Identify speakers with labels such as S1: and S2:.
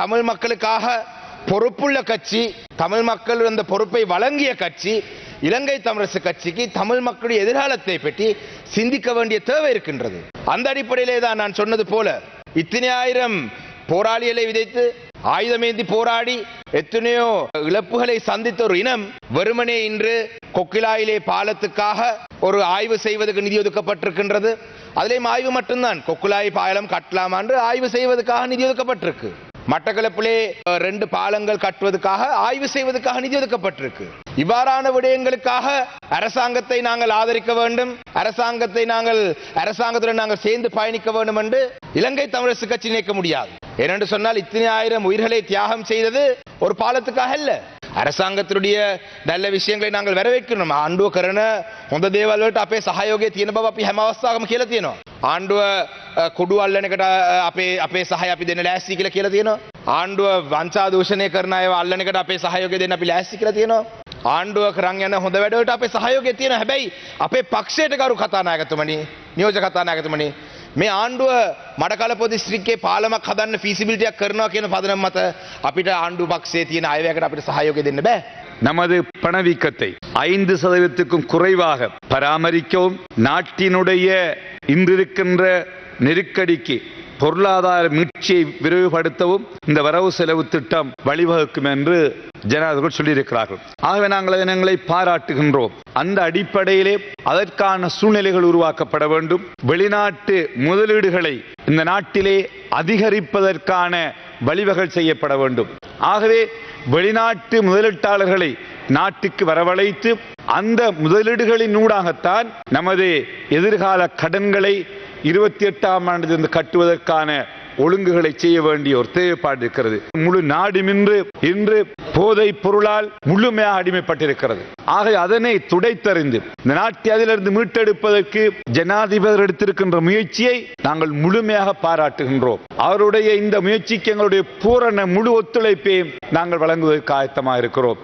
S1: தமிழ் மக்களுக்காக பொறுப்புள்ள கட்சி, தமிழ் மக்கள் அந்த பொறுப்பை வழங்கிய கட்சி. இலங்கை தமிழரசு கட்சிக்கு தமிழ் மக்களுடைய எதிர்காலத்தை பற்றி சிந்திக்க வேண்டிய தேவை இருக்கின்றது. அந்த அடிப்படையிலே தான் நான் சொன்னது போல இத்தனை ஆயிரம் போராளிகளை விதைத்து ஆயுதமேந்தி போராடி எத்தனையோ இழப்புகளை சந்தித்த ஒரு இனம் வெறுமனே இன்று கொக்கிலாயிலே பாலத்துக்காக ஒரு ஆய்வு செய்வதற்கு நிதி ஒதுக்கப்பட்டிருக்கின்றது. அதிலேயும் ஆய்வு மட்டும்தான், கொக்குலாய் பாலம் கட்டலாமா என்று ஆய்வு செய்வதற்காக நிதி ஒதுக்கப்பட்டிருக்கு. மட்டக்களப்பிலே 2 பாலங்கள் கட்டுவதற்காக ஆய்வு செய்வதற்காக நிதி ஒதுக்கப்பட்டிருக்கு. இவ்வாறான விடயங்களுக்காக அரசாங்கத்தை நாங்கள் ஆதரிக்க வேண்டும், அரசாங்கத்துடன் நாங்கள் சேர்ந்து பயணிக்க வேண்டும் என்று இலங்கை தமிழரசு கட்சி நினைக்க முடியாது. ஏனென்று சொன்னால் இத்தனை ஆயிரம் உயிர்களை தியாகம் செய்தது ஒரு பாலத்துக்காக அல்ல. அரசாங்கத்தினுடைய நல்ல விஷயங்களை நாங்கள் வரவேற்கணும். ආණ්ඩුව කරන හොඳ දේවල් වලට අපේ සහයෝගය තියෙන බව අපි හැම අවස්ථාවකම කියලා තියෙනවා. ආණ්ඩුව කුඩු අල්ලන එකට අපේ සහාය අපි දෙන්න ලෑස්ති කියලා තියෙනවා. ආණ්ඩුව වංචා දූෂණය කරන අයව අල්ලන එකට අපේ සහයෝගය දෙන්න අපි ලෑස්ති කියලා තියෙනවා. ආණ්ඩුව කරන් යන හොඳ වැඩ වලට අපේ සහයෝගය තියෙනවා. හැබැයි අපේ පක්ෂයට ගරු කතානායකතුමනි, නියෝජක කතානායකතුමනි, මේ ආණ්ඩුව මඩකලපුව දිස්ත්‍රික්කයේ පාලමක් හදන්න ෆීසිබිලිටියක් කරනවා කියන පදනම මත අපිට ආණ්ඩුව පක්ෂයේ තියෙන අයවැයකට අපිට සහයෝගය දෙන්න බෑ.
S2: நமது பணவீக்கத்தை 5%க்கும் குறைவாக பராமரிக்கவும், நாட்டினுடைய இன்றிருக்கின்ற நெருக்கடிக்கு பொருளாதார மீட்சியை விரைவுபடுத்தவும் இந்த வரவு செலவு திட்டம் வழிவகுக்கும் என்று ஜனாதிபதி சொல்லியிருக்கிறார்கள். ஆகவே நாங்கள் எங்களை பாராட்டுகின்றோம். அந்த அடிப்படையிலே அதற்கான சூழ்நிலைகள் உருவாக்கப்பட வேண்டும். வெளிநாட்டு முதலீடுகளை இந்த நாட்டிலே அதிகரிப்பதற்கான வழிவகை செய்யப்பட வேண்டும். ஆகவே வெளிநாட்டு முதலீட்டாளர்களை நாட்டுக்கு வரவழைத்து அந்த முதலீடுகளின் ஊடாகத்தான் நமது எதிர்கால கடன்களை 28ஆம் ஆண்டிலிருந்து கட்டுவதற்கான ஒழுங்குகளை செய்ய வேண்டிய ஒரு தேவைப்பாடு இருக்கிறது. முழு நாடும் இன்று போதை பொருளால் முழுமையாக அடிமைப்பட்டிருக்கிறது. ஆக அதனை துடைத்தறிந்து இந்த நாட்டை அதிலிருந்து மீட்டெடுப்பதற்கு ஜனாதிபதி எடுத்திருக்கின்ற முயற்சியை நாங்கள் முழுமையாக பாராட்டுகின்றோம். அவருடைய இந்த முயற்சிக்கு எங்களுடைய பூரண முழு ஒத்துழைப்பை நாங்கள் வழங்குவதற்கு ஆயத்தமாக இருக்கிறோம்.